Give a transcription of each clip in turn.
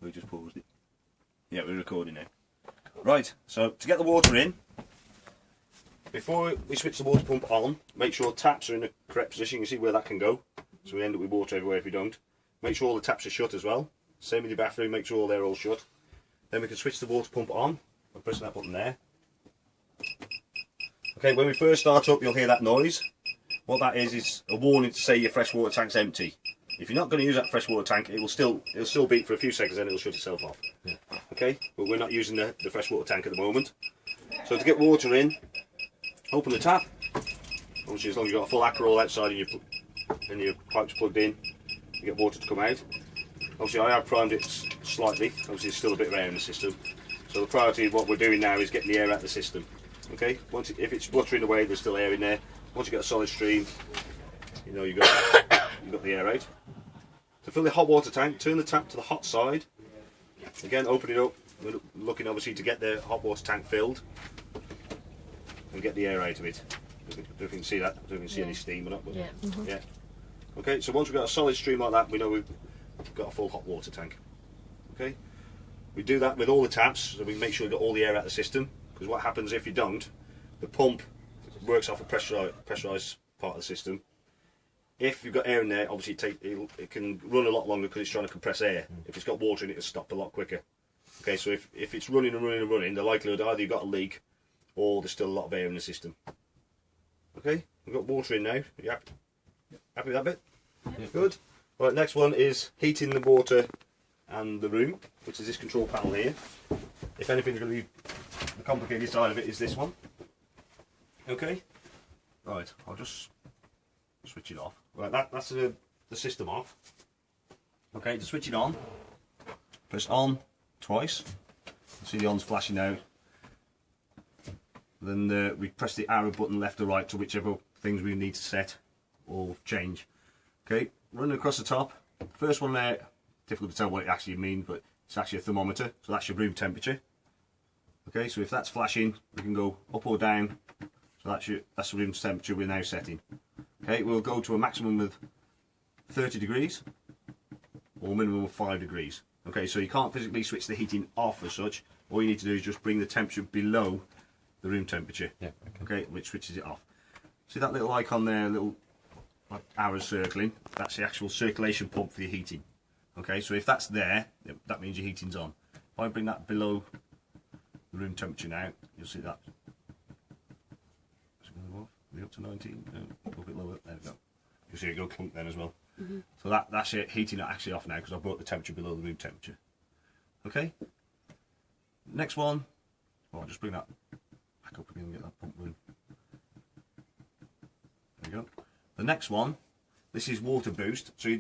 We just paused it. Yeah, we're recording now. Right, so to get the water in, before we switch the water pump on, make sure taps are in the correct position. You can see where that can go. So we end up with water everywhere if we don't. Make sure all the taps are shut as well. Same with your bathroom, make sure they're all shut. Then we can switch the water pump on by pressing that button there. Okay, when we first start up, you'll hear that noise. What that is a warning to say your freshwater tank's empty. If you're not going to use that freshwater tank, it'll still beep for a few seconds, then it'll shut itself off. Yeah. Okay, but we're not using the freshwater tank at the moment. So to get water in, open the tap. Obviously, as long as you've got a full Akerol outside and your pipes plugged in, you get water to come out. Obviously, I have primed it slightly. Obviously, there's still a bit of air in the system. So the priority of what we're doing now is getting the air out of the system. Okay, if it's spluttering away, there's still air in there. Once you get a solid stream, you know you've got the air out. To fill the hot water tank, turn the tap to the hot side. Again, open it up. We're looking obviously to get the hot water tank filled and get the air out of it. I don't know if you can see that. I don't know if you can see any steam or not. But yeah. Okay, so once we've got a solid stream like that, we know we've got a full hot water tank. Okay, we do that with all the taps, so we make sure we get all the air out of the system. Because what happens if you don't, the pump works off a pressurised part of the system. If you've got air in there, obviously it can run a lot longer because it's trying to compress air. If it's got water in it, it'll stop a lot quicker. Okay, so if it's running and running and running, the likelihood either you've got a leak or there's still a lot of air in the system. Okay, we've got water in now. You happy with that bit? Yeah. Good. Right, next one is heating the water and the room, which is this control panel here. If anything's going to be the complicated side of it is this one. Okay. Right, I'll just switch it off. Right, that's the system off. Okay, to switch it on, press on twice. You see the on's flashing out. Then we press the arrow button left or right to whichever things we need to set or change. Okay, running across the top. First one there, difficult to tell what it actually means, but it's actually a thermometer, so that's your room temperature. Okay, so if that's flashing, we can go up or down. So that's the room temperature we're now setting. Okay, we'll go to a maximum of 30 degrees or minimum of 5 degrees. Okay, so you can't physically switch the heating off as such. All you need to do is just bring the temperature below the room temperature. Yeah. Okay, which switches it off. See that little icon there, little arrows circling? That's the actual circulation pump for your heating. Okay, so if that's there, that means your heating's on. If I bring that below the room temperature now, you'll see that. Are we up to 19? No, a bit lower. There we go. You'll see it go clunk then as well. So that's it, heating actually off now because I've brought the temperature below the room temperature. Okay. Next one. I'll just bring that back up again and get that pump running. There we go. The next one, this is water boost. So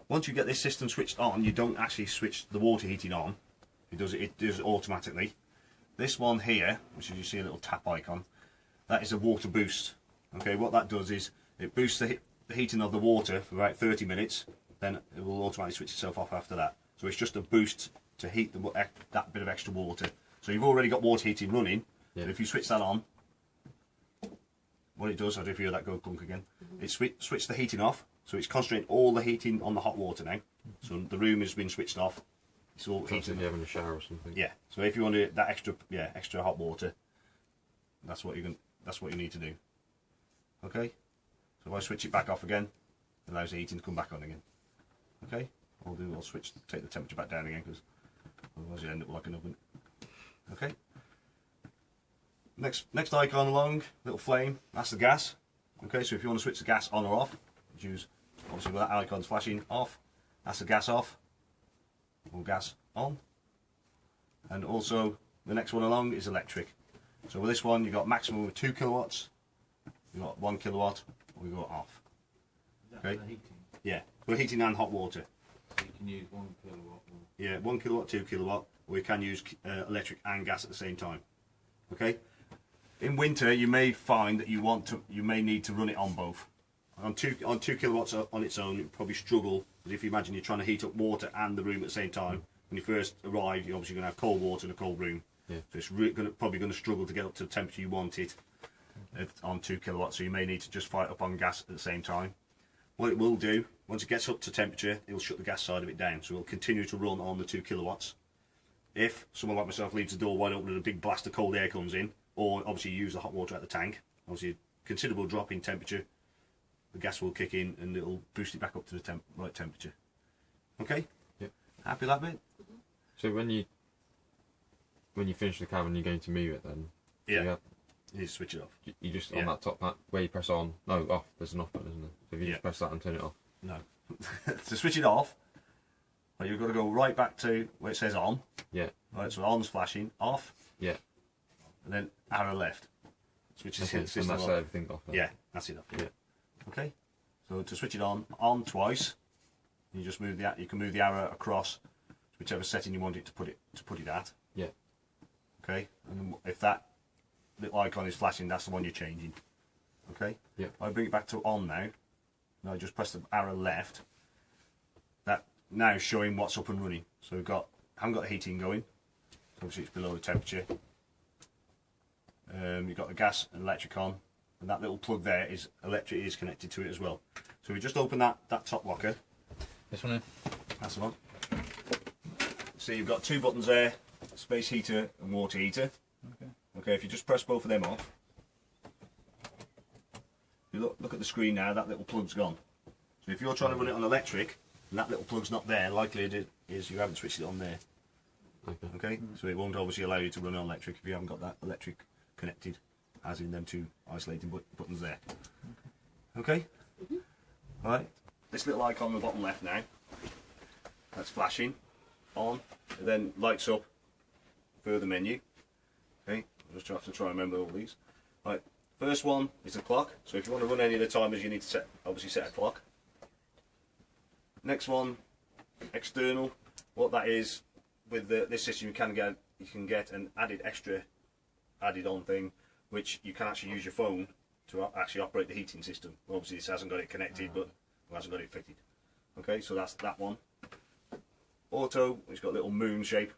once you get this system switched on, you don't actually switch the water heating on. It does it automatically. This one here, which is you see a little tap icon, that is a water boost. Okay, what that does is it boosts the heating of the water for about 30 minutes, then it will automatically switch itself off after that. So it's just a boost to heat that bit of extra water. So you've already got water heating running, but if you switch that on, what it does, I don't know if you hear that go clunk again, it switch the heating off, so it's concentrating all the heating on the hot water now. So the room has been switched off. It's all heating. If you're having a shower or something. Yeah. So if you want that extra hot water, that's what you need to do. Okay. So if I switch it back off again, it allows the heating to come back on again. Okay. I'll take the temperature back down again because otherwise you end up like an oven. Okay. Next icon along, little flame. That's the gas. Okay. So if you want to switch the gas on or off, choose obviously with that icon's flashing off. That's the gas off. Or gas on. And also the next one along is electric. So with this one you've got maximum of 2 kilowatts, you've got 1 kilowatt, or we go off. Okay? For heating? Yeah, for heating and hot water. So you can use 1 kilowatt? Yeah, 1 kilowatt, 2 kilowatt, or we can use electric and gas at the same time. Okay? In winter you may find that you may need to run it on both. On 2 kilowatts on its own, you probably struggle, because if you imagine you're trying to heat up water and the room at the same time, when you first arrive, you're obviously going to have cold water in a cold room. Yeah. So it's probably going to struggle to get up to the temperature you want it on 2 kilowatts, so you may need to just fire it up on gas at the same time. What it will do Once it gets up to temperature, it'll shut the gas side of it down, so it'll continue to run on the 2 kilowatts. If someone like myself leaves the door wide open and a big blast of cold air comes in, or obviously you use the hot water at the tank, obviously a considerable drop in temperature, the gas will kick in and it'll boost it back up to the right temperature. Okay? Yep. Happy with that bit? So when you finish the cabin, you're going to move it then? Yeah. So You switch it off. you just Yeah. on that top part where you press on. No, off. There's an off button, isn't there? So if you Yeah. just press that and turn it off. No. To switch it off, well, you've got to go right back to where it says on. Yeah. Right, so on's flashing, off, Yeah. and then arrow left. Switches Okay. the And system that's on. everything off. Then. Yeah, that's it. Yeah. Okay. So to switch it on twice, you just move you can move the arrow across to whichever setting you want it to put it at. Yeah. Okay. And if that little icon is flashing, that's the one you're changing. Okay. Yeah. I bring it back to on now. Now just press the arrow left. That now showing what's up and running. So haven't got the heating going. Obviously it's below the temperature. You've got the gas and electric on, and that little plug there is electric is connected to it as well. So we just open that top locker. This one here? That's the one. So you've got 2 buttons there, space heater and water heater. Okay. Okay, if you just press both of them off, you look at the screen now, that little plug's gone. So if you're trying to run it on electric and that little plug's not there, likely it is you haven't switched it on there. Okay. Okay, so it won't obviously allow you to run on electric if you haven't got that electric connected, as in them 2 isolating buttons there. Okay. Right, this little icon on the bottom left now, that's flashing on, and then lights up further menu. Okay, I'll just have to try and remember all these. Right, first one is the clock, so if you want to run any of the timers you need to obviously set a clock. Next one, external. What that is, with this system you can get an added on thing, which you can actually use your phone to actually operate the heating system. Obviously this hasn't got it connected, but it hasn't got it fitted. Okay, so that's that one. Auto, it's got a little moon shape.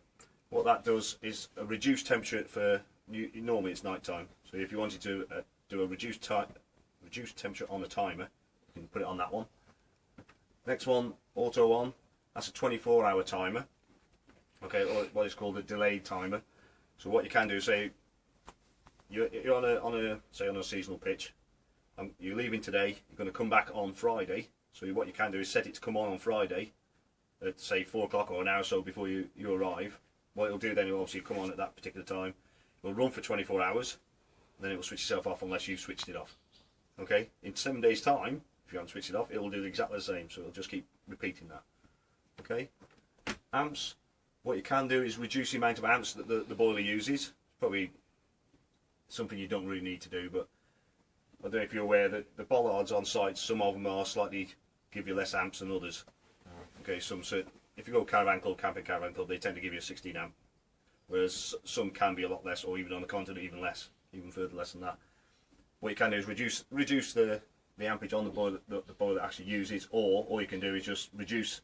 What that does is a reduced temperature for, normally it's night time, so if you wanted to do a reduced temperature on a timer, you can put it on that one. Next one, auto on, that's a 24-hour timer. Okay, or what is called a delayed timer. So what you can do, say you're on a seasonal pitch, you're leaving today, you're going to come back on Friday. So what you can do is set it to come on Friday at say 4 o'clock or an hour or so before you arrive. What it'll do then, it'll obviously come on at that particular time. It'll run for 24 hours, then it will switch itself off unless you've switched it off. Okay, in 7 days' time, if you haven't switched it off, it will do exactly the same. So it'll just keep repeating that. Okay, amps. What you can do is reduce the amount of amps that the boiler uses. Probably something you don't really need to do, but I don't know if you're aware that the bollards on site, some of them are slightly give you less amps than others. Okay, if you go caravan club, camping caravan club, they tend to give you a 16 amp, whereas some can be a lot less, or even on the continent even less, even further less than that. What you can do is reduce the ampage on the boiler that the boiler actually uses, or all you can do is just reduce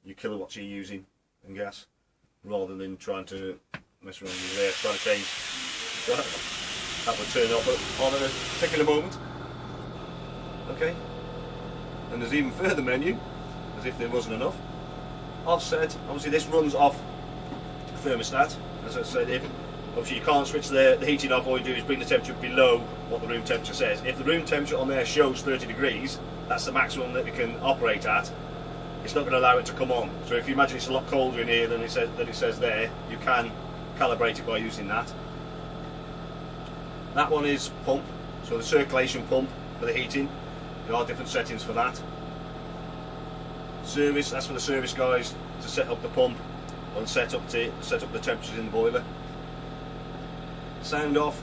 your kilowatts you're using in gas, rather than trying to mess around with there, trying to change. That would turn off on a particular moment. Okay, and there's even further menu, as if there wasn't enough. Offset, obviously this runs off thermostat. As I said, if obviously you can't switch the heating off, all you do is bring the temperature below what the room temperature says. If the room temperature on there shows 30 degrees, that's the maximum that it can operate at. It's not going to allow it to come on. So if you imagine it's a lot colder in here than it says there, you can calibrate it by using that. That one is pump, so the circulation pump for the heating. There are different settings for that. Service, that's for the service guys to set up the pump and set up the temperatures in the boiler. Sound off.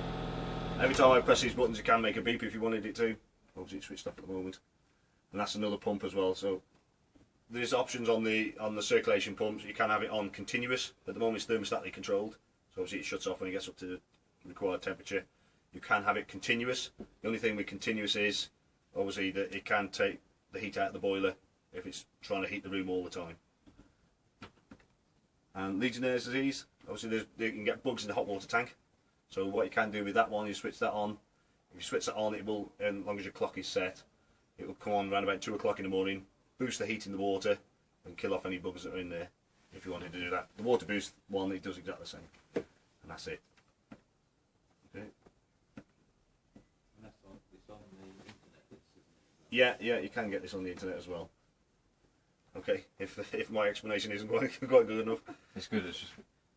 Every time I press these buttons, you can make a beep if you wanted it to. Obviously, it's switched off at the moment, and that's another pump as well. So there's options on the circulation pumps. You can have it on continuous. At the moment, it's thermostatically controlled, so obviously it shuts off when it gets up to the required temperature. You can have it continuous. The only thing with continuous is obviously that it can take the heat out of the boiler if it's trying to heat the room all the time. And Legionnaire's disease, obviously you can get bugs in the hot water tank. So what you can do with that one, you switch that on. If you switch that on, it will, as long as your clock is set, it will come on around about 2 o'clock in the morning. boost the heat in the water and kill off any bugs that are in there. If you wanted to do that, the water boost one, it does exactly the same, and that's it. Okay. And that's on, it's on the internet. Yeah, you can get this on the internet as well. Okay, if my explanation isn't quite good enough. It's good. It's just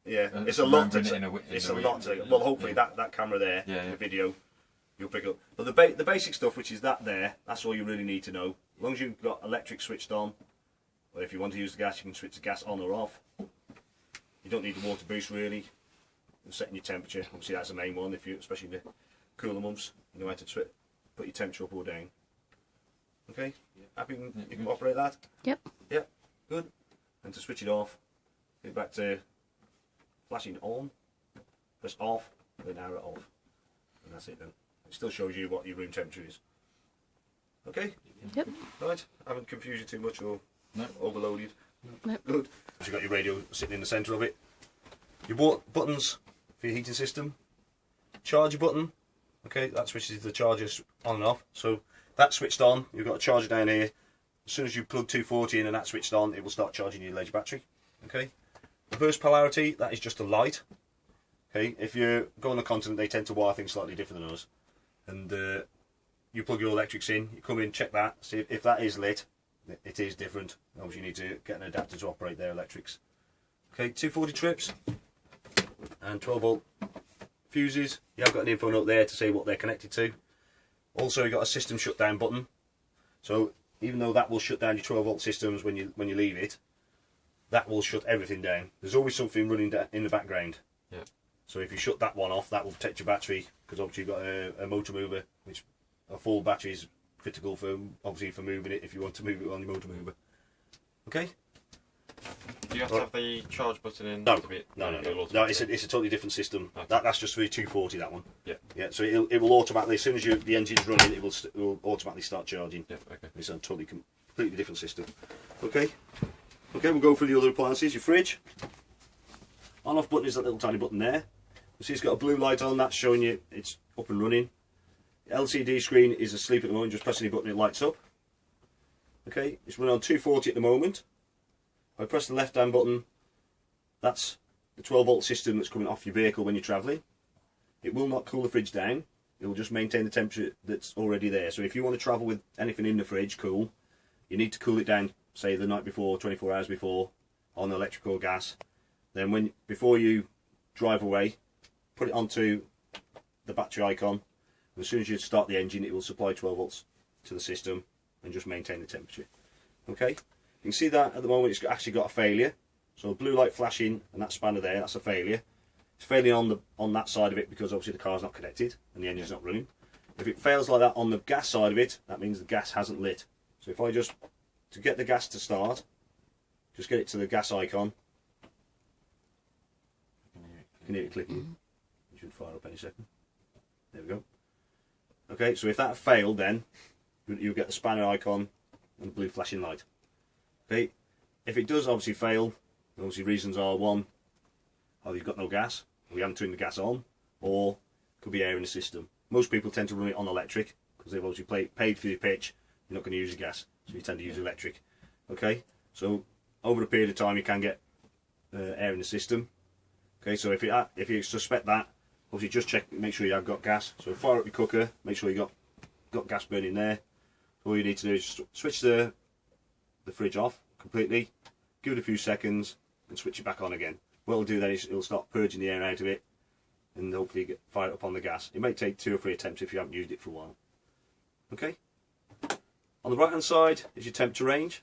Yeah, it's a lot to it's it's a lot to. Well, hopefully that camera there, Yeah, the video, you'll pick up. But the basic stuff, which is that there, that's all you really need to know. As long as you've got electric switched on, or if you want to use the gas, you can switch the gas on or off. You don't need the water boost really. And setting your temperature, obviously that's the main one. If you, especially in the cooler months, you know how to put your temperature up or down. Okay, happy you can operate that. Yep. Yep, good. And to switch it off, get back to flashing on, press off, then arrow off, and that's it then. It still shows you what your room temperature is. Okay? Yep. Right, I haven't confused you too much or No. overloaded. Nope. Good. So you've got your radio sitting in the centre of it. You bought buttons for your heating system. Charger button. Okay, that switches the chargers on and off. So that's switched on. You've got a charger down here. As soon as you plug 240 in and that's switched on, it will start charging your Ledge battery. Okay. Reverse polarity, that is just a light. Okay, if you go on the continent, they tend to wire things slightly different than us. And you plug your electrics in, you come in, check that, see if that is lit. It is different. Obviously, you need to get an adapter to operate their electrics. Okay, 240 trips and 12 volt fuses. You have got an info note there to say what they're connected to. Also, you've got a system shutdown button. So even though that will shut down your 12 volt systems when you leave it, that will shut everything down. There's always something running in the background. Yeah. So if you shut that one off, that will protect your battery, because obviously you've got a motor mover, which a full battery is critical for obviously for moving it if you want to move it on your motor mover. Okay. Do you have to have the charge button in? No, to be, no, it'll it's a totally different system. Okay. That's just for the 240. That one. Yeah. Yeah. So it will automatically, as soon as the engine's running, it will automatically start charging. Yeah. Okay. It's a completely different system. Okay. Okay, we'll go through the other appliances. Your fridge. On-off button is that little tiny button there. You see it's got a blue light on. That's showing you it's up and running. LCD screen is asleep at the moment. Just press any button, it lights up. Okay, it's running on 240 at the moment. If I press the left-hand button, that's the 12 volt system that's coming off your vehicle when you're travelling. It will not cool the fridge down. It will just maintain the temperature that's already there. So if you want to travel with anything in the fridge cool, you need to cool it down, say the night before, 24 hours before, on electric or gas. Then before you drive away, put it onto the battery icon. And as soon as you start the engine, it will supply 12 volts to the system and just maintain the temperature. Okay, you can see that at the moment it's actually got a failure. So blue light flashing and that spanner there, that's a failure. It's failing on that side of it because obviously the car's not connected and the engine's not running. If it fails like that on the gas side of it, that means the gas hasn't lit. So if I to get the gas to start, just get it to the gas icon. You can hear it clicking. It should fire up any second. There we go. Okay, so if that failed, then you'll get the spanner icon and the blue flashing light. Okay, if it does obviously fail, obviously reasons are: one, either you've got no gas, or you haven't turned the gas on, or it could be air in the system. Most people tend to run it on electric because they've obviously paid for your pitch. You're not going to use the gas, so you tend to use electric. Okay, so over a period of time you can get air in the system. Okay, so if you suspect that, obviously just check, make sure you have got gas. So fire up your cooker, make sure you got gas burning there. All you need to do is switch the fridge off completely, give it a few seconds, and switch it back on again. What it'll do then is it'll start purging the air out of it, and hopefully fire it up on the gas. It may take 2 or 3 attempts if you haven't used it for a while. Okay. On the right hand side is your temperature range.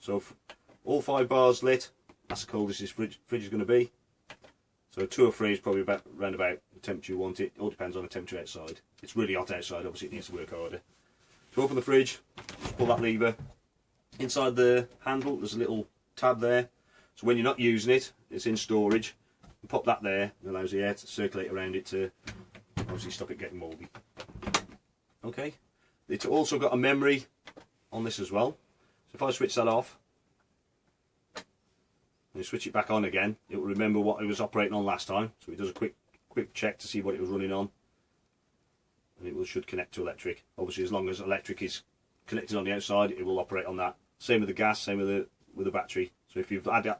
So all 5 bars lit, that's the coldest this fridge is going to be. So 2 or 3 is probably around about the temperature you want it. It all depends on the temperature outside. It's really hot outside, obviously it needs to work harder. To open the fridge, just pull that lever. Inside the handle there's a little tab there. So when you're not using it, it's in storage. You pop that there, it allows the air to circulate around it to obviously stop it getting mouldy. Okay. It's also got a memory on this as well. So if I switch that off, and you switch it back on again, it will remember what it was operating on last time. So it does a quick check to see what it was running on, and it should connect to electric. Obviously, as long as electric is connected on the outside, it will operate on that Same with the gas, same with the battery. So if you've had